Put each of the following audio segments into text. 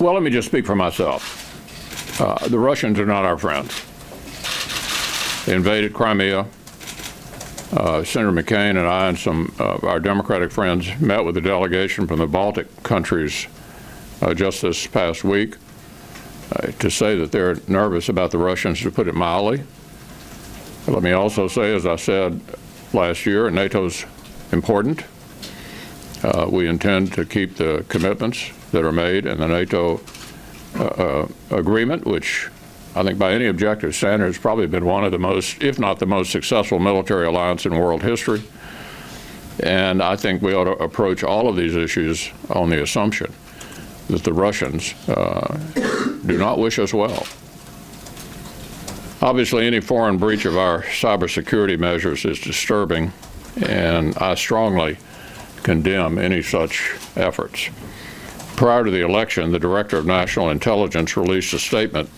Well, let me just speak for myself. The Russians are not our friends. They invaded Crimea. Senator McCain and I and some of our Democratic friends met with a delegation from the Baltic countries just this past week. To say that they're nervous about the Russians, to put it mildly. Let me also say, as I said last year, NATO's important. We intend to keep the commitments that are made in the NATO agreement, which I think by any objective standard has probably been one of the most, if not the most successful military alliance in world history. And I think we ought to approach all of these issues on the assumption that the Russians do not wish us well. Obviously, any foreign breach of our cybersecurity measures is disturbing, and I strongly condemn any such efforts. Prior to the election, the Director of National Intelligence released a statement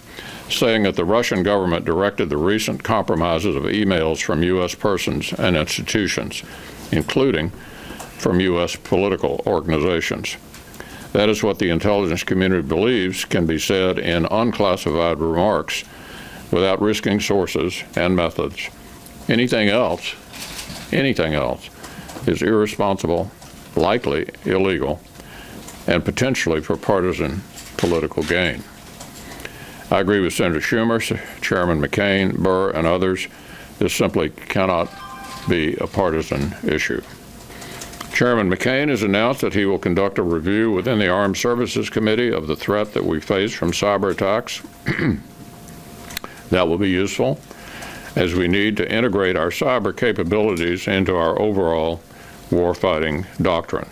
saying that the Russian government directed the recent compromises of emails from U.S. persons and institutions, including from U.S. political organizations. That is what the intelligence community believes can be said in unclassified remarks without risking sources and methods. Anything else is irresponsible, likely illegal, and potentially for partisan political gain. I agree with Senator Schumer, Chairman McCain, Burr, and others. This simply cannot be a partisan issue. Chairman McCain has announced that he will conduct a review within the Armed Services Committee of the threat that we face from cyber attacks. That will be useful, as we need to integrate our cyber capabilities into our overall warfighting doctrine.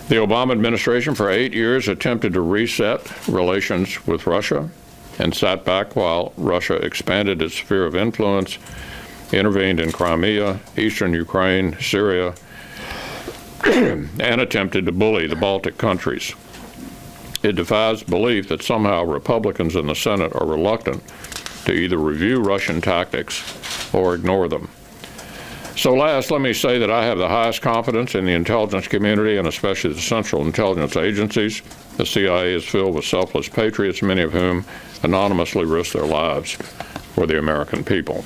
The Obama administration for 8 years attempted to reset relations with Russia and sat back while Russia expanded its sphere of influence, intervened in Crimea, eastern Ukraine, Syria, and attempted to bully the Baltic countries. It defies belief that somehow Republicans in the Senate are reluctant to either review Russian tactics or ignore them. So last, let me say that I have the highest confidence in the intelligence community and especially the central intelligence agencies. The CIA is filled with selfless patriots, many of whom anonymously risk their lives for the American people.